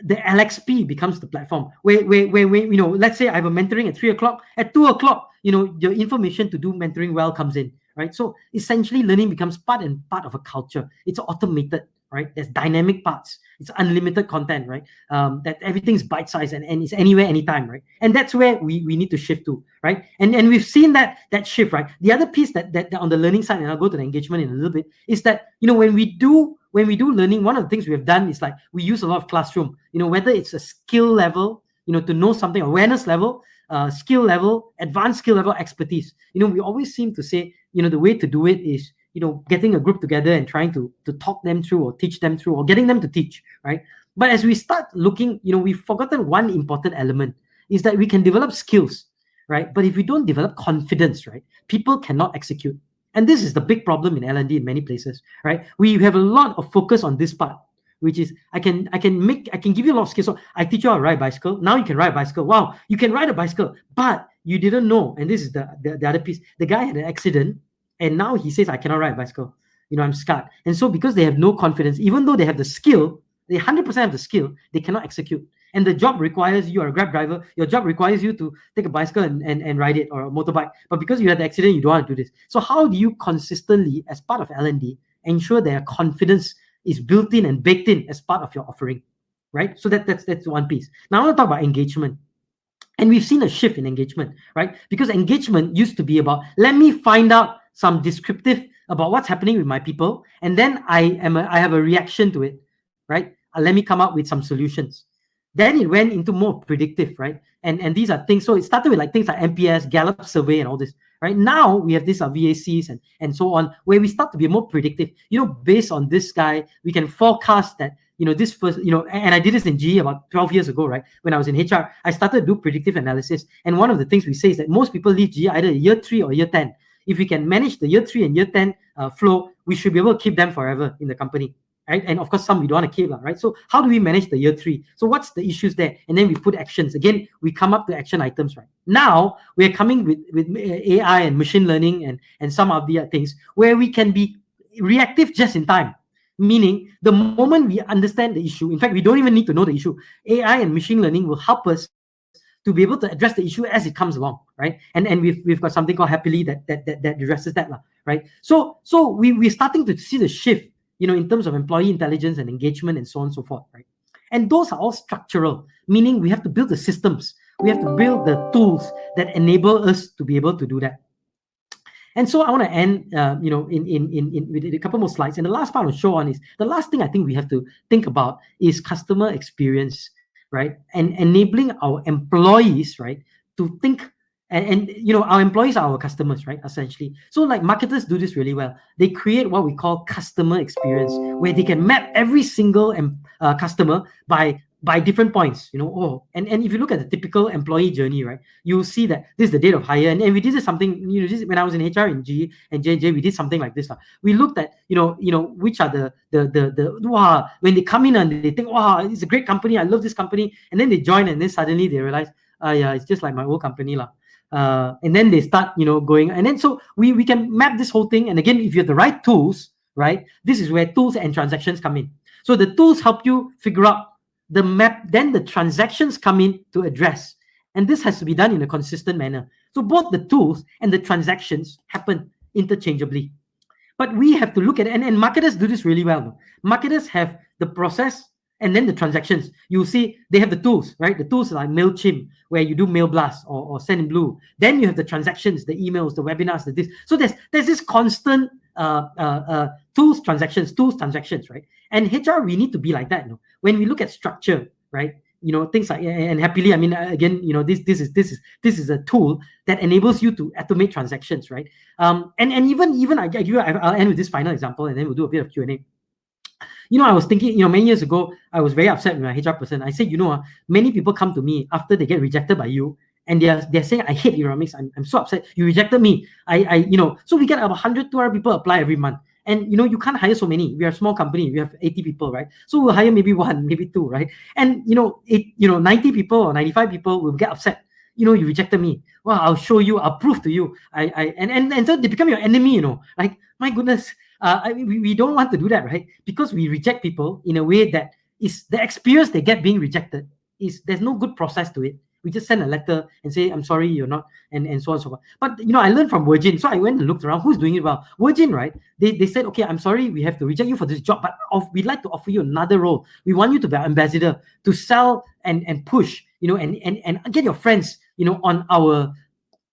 Speaker 1: the LXP becomes the platform where you know, let's say I have a mentoring at 3 o'clock, at 2 o'clock, you know, your information to do mentoring well comes in, right? So essentially learning becomes part of a culture. It's automated, right? There's dynamic parts, it's unlimited content, right? That everything's bite-sized and it's anywhere, anytime, right? And that's where we need to shift to, right? And we've seen that shift, right? The other piece that on the learning side, and I'll go to the engagement in a little bit, is that, you know, when we do learning, one of the things we have done is like we use a lot of classroom, you know, whether it's a skill level, you know, to know something, awareness level, skill level, advanced skill level, expertise. You know, we always seem to say, you know, the way to do it is, you know, getting a group together and trying to talk them through or teach them through or getting them to teach, right? But as we start looking, you know, we've forgotten one important element, is that we can develop skills, right? But if we don't develop confidence, right, people cannot execute. And this is the big problem in L&D in many places, right? We have a lot of focus on this part, which is I can give you a lot of skills. So I teach you how to ride a bicycle. Now you can ride a bicycle. Wow, you can ride a bicycle, but you didn't know. And this is the other piece. The guy had an accident, and now he says, I cannot ride a bicycle. You know, I'm scarred. And so because they have no confidence, even though they have the skill, they 100% have the skill, they cannot execute. And the job requires you are a Grab driver. Your job requires you to take a bicycle and ride it, or a motorbike. But because you had the accident, you don't want to do this. So how do you consistently, as part of L&D, ensure their confidence is built in and baked in as part of your offering, right? So that's one piece. Now I want to talk about engagement. And we've seen a shift in engagement, right? Because engagement used to be about, let me find out some descriptive about what's happening with my people, and then I have a reaction to it, right? Let me come up with some solutions. Then it went into more predictive, right? And these are things, so it started with like things like NPS, Gallup survey and all this, right? Now we have these VACs and so on, where we start to be more predictive. You know, based on this guy, we can forecast that, you know, this first, you know, and I did this in GE about 12 years ago, right? When I was in HR, I started to do predictive analysis. And one of the things we say is that most people leave GE either year 3 or year 10. If we can manage the year 3 and year 10 flow, we should be able to keep them forever in the company, right? And of course, some we don't want to keep, right? So how do we manage the year 3? So what's the issues there? And then we put actions. Again, we come up to action items, right? Now we're coming with AI and machine learning and some of the things where we can be reactive just in time. Meaning, the moment we understand the issue, in fact, we don't even need to know the issue. AI and machine learning will help us to be able to address the issue as it comes along, right? And we've got something called Happily that addresses that, right? So we're starting to see the shift, you know, in terms of employee intelligence and engagement and so on and so forth, right? And those are all structural, meaning we have to build the systems, we have to build the tools that enable us to be able to do that. And so I want to end, you know, with a couple more slides. And the last part I'll show on is the last thing I think we have to think about is customer experience, right? And enabling our employees, right, to think. And you know, our employees are our customers, right? Essentially. So like marketers do this really well. They create what we call customer experience, where they can map every single customer by different points, you know. And if you look at the typical employee journey, right, you'll see that this is the date of hire. And we did this something, you know, this, when I was in HR in GE and J&J, we did something like this. We looked at, you know, which are the wow, when they come in and they think, wow, it's a great company, I love this company. And then they join and then suddenly they realize, yeah, it's just like my old company. And then they start, you know, going. And then so we can map this whole thing. And again, if you have the right tools, right, this is where tools and transactions come in. So the tools help you figure out the map, then the transactions come in to address. And this has to be done in a consistent manner. So both the tools and the transactions happen interchangeably. But we have to look at it, and marketers do this really well. Marketers have the process and then the transactions. You'll see they have the tools, right? The tools like MailChimp, where you do Mail Blast or Send in Blue. Then you have the transactions, the emails, the webinars, the this. So there's this constant tools, transactions, right? And HR, we need to be like that. You know? When we look at structure, right? You know, things like, and Happily, I mean, again, you know, this is a tool that enables you to automate transactions, right? And even I'll end with this final example, and then we'll do a bit of Q&A. You know, I was thinking, you know, many years ago, I was very upset with my HR person. I said, you know, many people come to me after they get rejected by you, and they're saying, I hate Leaderonomics, I'm so upset, you rejected me, so we get about 100, 200 people apply every month. And you can't hire so many. We are a small company. We have 80 people, right? So we'll hire maybe one, maybe two, right? And 90 people or 95 people will get upset. You rejected me. Well, I'll show you. I'll prove to you. And so they become your enemy. Like, my goodness. We don't want to do that, right? Because we reject people in a way that is the experience they get being rejected. There's no good process to it. We just send a letter and say, I'm sorry, you're not, and so on and so forth. But, I learned from Virgin. So I went and looked around who's doing it well. Virgin, right? They said, okay, I'm sorry, we have to reject you for this job, but we'd like to offer you another role. We want you to be our ambassador, to sell and push, and get your friends, on our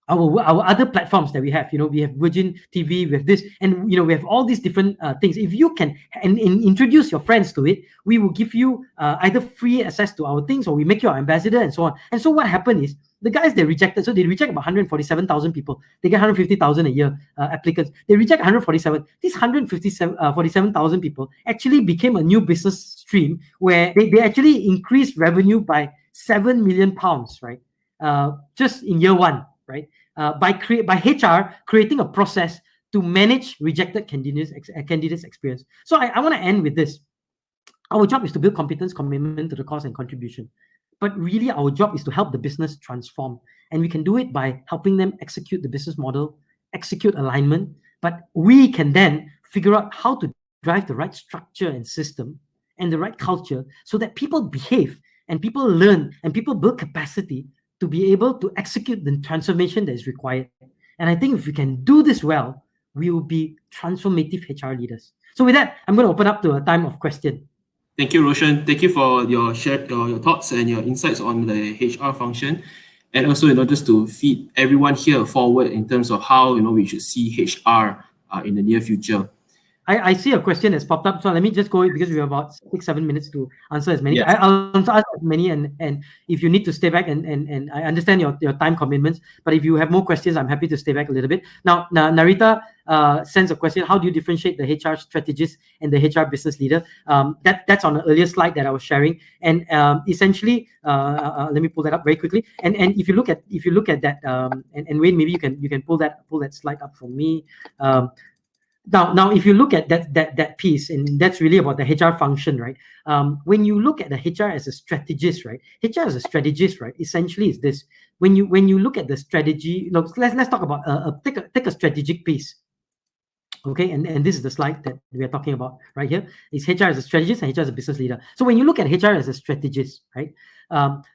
Speaker 1: other platforms that we have. We have Virgin TV, we have this, and we have all these different things. If you can and introduce your friends to it, we will give you either free access to our things, or we make you our ambassador, and so on. And so what happened is, the guys they rejected, so they reject about 147,000 people. They get 150,000 a year applicants. They reject 147. These 147,000 people actually became a new business stream where they actually increased revenue by £7 million, right? Just in year one, right? By HR creating a process to manage rejected candidates' experience. So I want to end with this. Our job is to build competence, commitment to the cause, and contribution. But really, our job is to help the business transform. And we can do it by helping them execute the business model, execute alignment. But we can then figure out how to drive the right structure and system and the right culture so that people behave and people learn and people build capacity to be able to execute the transformation that is required. And I think if we can do this well, we will be transformative HR leaders. So with that, I'm going to open up to a time of question.
Speaker 2: Thank you, Roshan. Thank you for your thoughts and your insights on the HR function, and also just to feed everyone here forward in terms of how we should see HR in the near future.
Speaker 1: I see a question that's popped up, so let me just go because we have about 6-7 minutes to answer as many. Yes. I'll answer as many, and if you need to stay back, and I understand your time commitments, but if you have more questions, I'm happy to stay back a little bit. Now Narita sends a question: how do you differentiate the HR strategist and the HR business leader? That's on the earlier slide that I was sharing, and essentially, let me pull that up very quickly. And if you look at that, and Wayne, maybe you can pull that slide up for me. Now, if you look at that piece, and that's really about the HR function, right? When you look at the HR as a strategist, right? HR as a strategist, right? Essentially, is this: when you look at the strategy. Let's talk about take a strategic piece. Okay, and this is the slide that we are talking about right here. Is HR as a strategist and HR as a business leader. So when you look at HR as a strategist, right?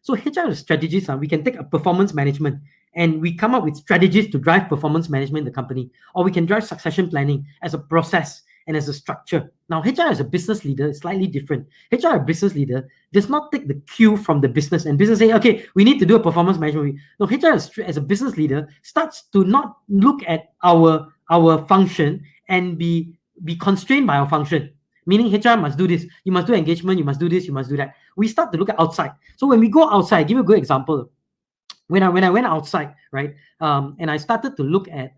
Speaker 1: So HR as a strategist, we can take a performance management, and we come up with strategies to drive performance management in the company, or we can drive succession planning as a process and as a structure. Now, HR as a business leader is slightly different. HR as a business leader does not take the cue from the business, and business say, okay, we need to do a performance management. No, HR as a business leader starts to not look at our function and be constrained by our function. Meaning HR must do this, you must do engagement, you must do this, you must do that. We start to look at outside. So when we go outside, give you a good example. When I went outside, right, and I started to look at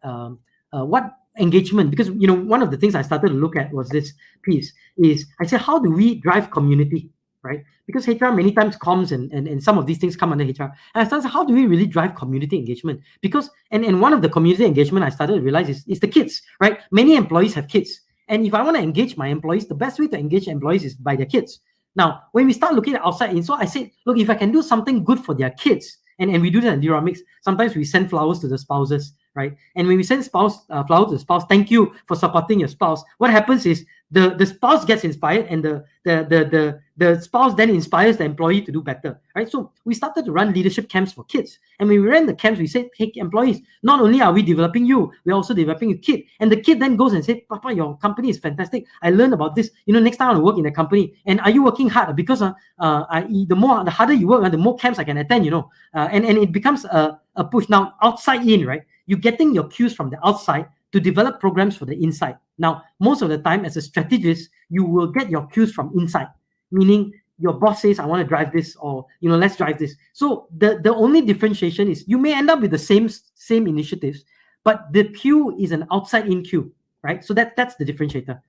Speaker 1: what engagement, because one of the things I started to look at was this piece. Is I said, how do we drive community, right? Because HR many times comms and some of these things come under HR. And I started, how do we really drive community engagement? Because and one of the community engagement I started to realize is the kids, right? Many employees have kids, and if I want to engage my employees, the best way to engage employees is by their kids. Now, when we start looking at outside, and so I said, look, if I can do something good for their kids. And we do that in Leaderonomics. Sometimes we send flowers to the spouses, right? And when we send flowers to the spouse, thank you for supporting your spouse. What happens is the spouse gets inspired, and the spouse then inspires the employee to do better, right? So we started to run leadership camps for kids. And when we ran the camps, we said, hey, employees, not only are we developing you, we're also developing a kid. And the kid then goes and says, Papa, your company is fantastic. I learned about this. Next time I want to work in a company. And are you working hard? Because the harder you work, the more camps I can attend, and it becomes a push. Now, outside in, right? You're getting your cues from the outside to develop programs for the inside. Now, most of the time, as a strategist, you will get your cues from inside, meaning your boss says, I want to drive this, or, let's drive this. So the only differentiation is you may end up with the same initiatives, but the cue is an outside-in cue, right? So that's the differentiator.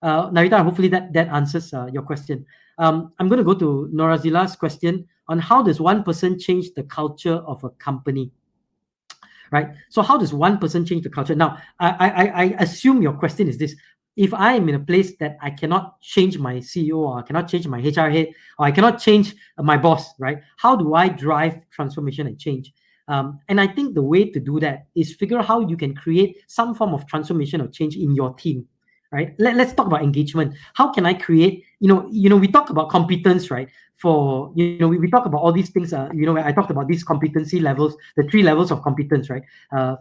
Speaker 1: Narita, hopefully that answers your question. I'm going to go to Norazila's question on how does one person change the culture of a company. Right? So how does one person change the culture? Now, I assume your question is this. If I am in a place that I cannot change my CEO, or I cannot change my HR head, or I cannot change my boss, right? How do I drive transformation and change? And I think the way to do that is figure out how you can create some form of transformation or change in your team, right? Let's talk about engagement. How can I create, we talk about competence, right? For, we talk about all these things, I talked about these competency levels, the 3 levels of competence, right?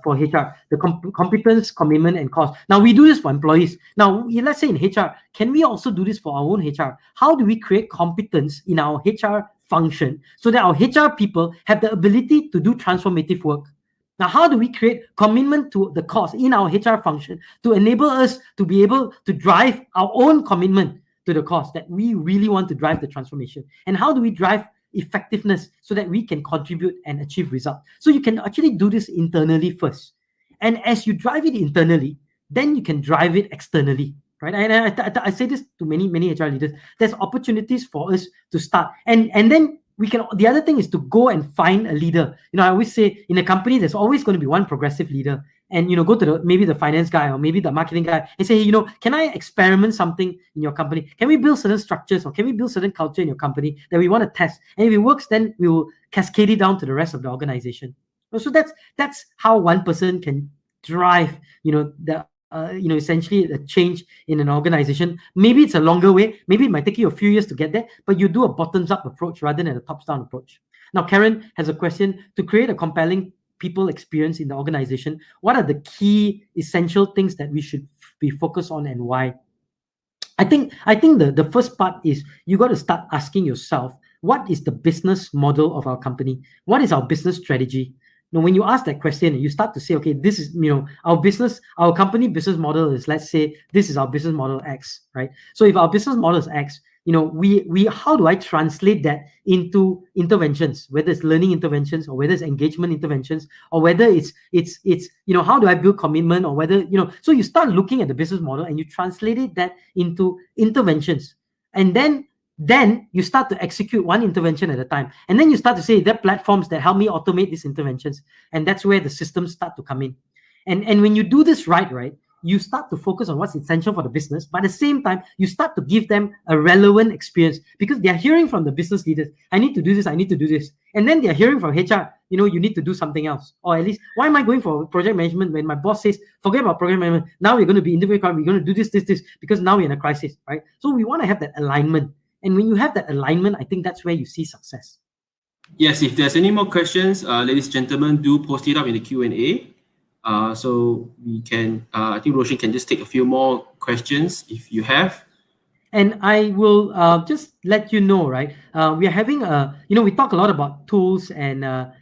Speaker 1: For HR, the competence, commitment, and cost. Now, we do this for employees. Now, let's say in HR, can we also do this for our own HR? How do we create competence in our HR function so that our HR people have the ability to do transformative work? Now, how do we create commitment to the cause in our HR function to enable us to be able to drive our own commitment to the cause that we really want to drive the transformation? And how do we drive effectiveness so that we can contribute and achieve results? So you can actually do this internally first. And as you drive it internally, then you can drive it externally, right? And I say this to many HR leaders. There's opportunities for us to start. And then the other thing is to go and find a leader. I always say in a company, there's always going to be one progressive leader. And, go to maybe the finance guy or maybe the marketing guy and say, hey, can I experiment something in your company? Can we build certain structures or can we build certain culture in your company that we want to test? And if it works, then we will cascade it down to the rest of the organization. So that's how one person can drive, essentially the change in an organization. Maybe it's a longer way. Maybe it might take you a few years to get there, but you do a bottoms-up approach rather than a tops-down approach. Now, Karen has a question. To create a compelling people experience in the organization, what are the key essential things that we should be focused on and why? I think the first part is you got to start asking yourself, what is the business model of our company? What is our business strategy? Now, when you ask that question, you start to say, okay, this is, our company business model is, let's say, this is our business model X, right? So if our business model is X, how do I translate that into interventions, whether it's learning interventions or whether it's engagement interventions or whether it's how do I build commitment or whether, so you start looking at the business model and you translate that into interventions. And then you start to execute one intervention at a time. And then you start to say, there are platforms that help me automate these interventions. And that's where the systems start to come in. And when you do this right, you start to focus on what's essential for the business. But at the same time, you start to give them a relevant experience because they're hearing from the business leaders, I need to do this, I need to do this. And then they're hearing from HR, you need to do something else. Or at least, why am I going for project management when my boss says, forget about project management. Now we're going to be individual, we're going to do this, because now we're in a crisis, right? So we want to have that alignment. And when you have that alignment, I think that's where you see success.
Speaker 2: Yes, if there's any more questions, ladies and gentlemen, do post it up in the Q&A. So we can, I think Roshan can just take a few more questions if you have.
Speaker 1: And I will just let you know, right? We are having we talk a lot about tools and we're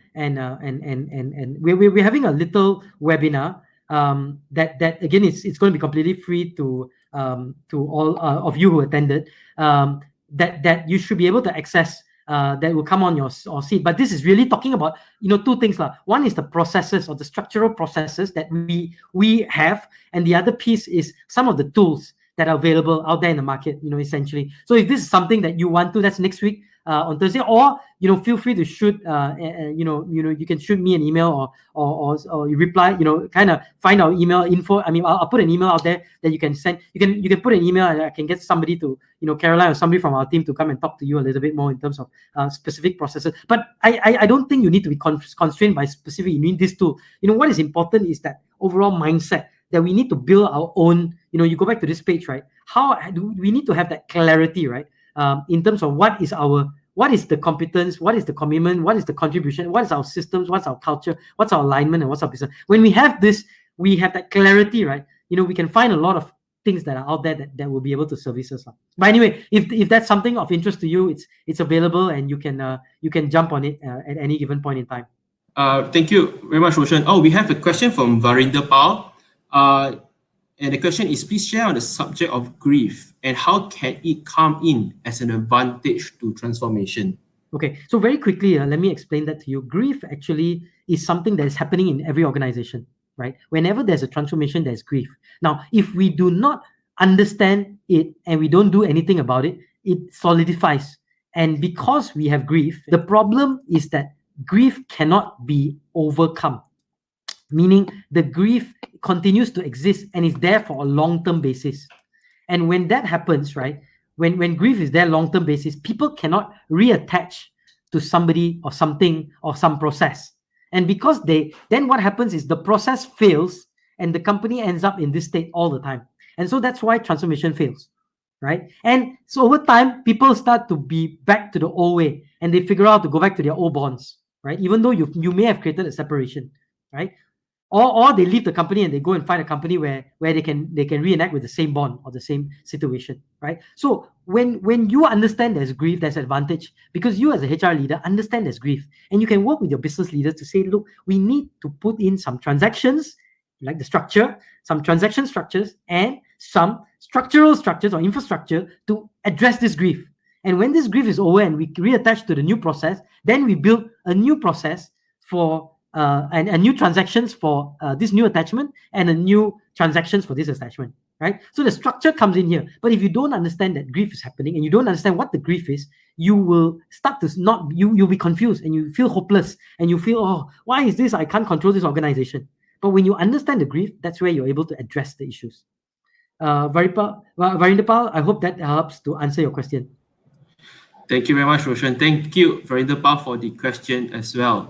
Speaker 1: having a little webinar that again it's going to be completely free to all of you who attended. That you should be able to access. That will come on your seat. But this is really talking about, two things. One is the processes or the structural processes that we have. And the other piece is some of the tools that are available out there in the market, essentially. So if this is something that you want to, that's next week on Thursday, or, feel free to shoot, you can shoot me an email or you reply, kind of find our email info. I mean, I'll put an email out there that you can send. You can put an email and I can get somebody to, Caroline or somebody from our team to come and talk to you a little bit more in terms of specific processes. But I don't think you need to be constrained by specific, you need this tool. What is important is that overall mindset that we need to build our own, you go back to this page, right? How do we need to have that clarity, right? In terms of what is the competence, what is the commitment, what is the contribution, what is our systems, what's our culture, what's our alignment, and what's our business. When we have this, we have that clarity, right? We can find a lot of things that are out there that will be able to service us. But anyway, if that's something of interest to you, it's available and you can jump on it at any given point in time.
Speaker 2: Thank you very much, Roshan. Oh, we have a question from Varinder Pal. And the question is, please share on the subject of grief and how can it come in as an advantage to transformation?
Speaker 1: Okay, so very quickly, let me explain that to you. Grief actually is something that is happening in every organization, right? Whenever there's a transformation, there's grief. Now, if we do not understand it and we don't do anything about it, it solidifies. And because we have grief, the problem is that grief cannot be overcome, meaning the grief continues to exist and is there for a long-term basis. And when that happens, right, when grief is there long-term basis, people cannot reattach to somebody or something or some process. And because then what happens is the process fails and the company ends up in this state all the time. And so that's why transformation fails, right? And so over time, people start to be back to the old way and they figure out to go back to their old bonds, right? Even though you may have created a separation, right? Or they leave the company and they go and find a company where they can reenact with the same bond or the same situation, right? So when you understand there's grief, there's advantage, because you as a HR leader understand there's grief, and you can work with your business leaders to say, look, we need to put in some transactions, like the structure, some transaction structures, and some structural structures or infrastructure to address this grief. And when this grief is over and we reattach to the new process, then we build a new process for and new transactions for this new attachment and a new transactions for this attachment, right? So the structure comes in here. But if you don't understand that grief is happening and you don't understand what the grief is, you will start to you'll be confused and you feel hopeless and you feel, oh, why is this? I can't control this organization. But when you understand the grief, that's where you're able to address the issues. Varindapal, I hope that helps to answer your question.
Speaker 2: Thank you very much, Roshan. Thank you, Varindapal, for the question as well.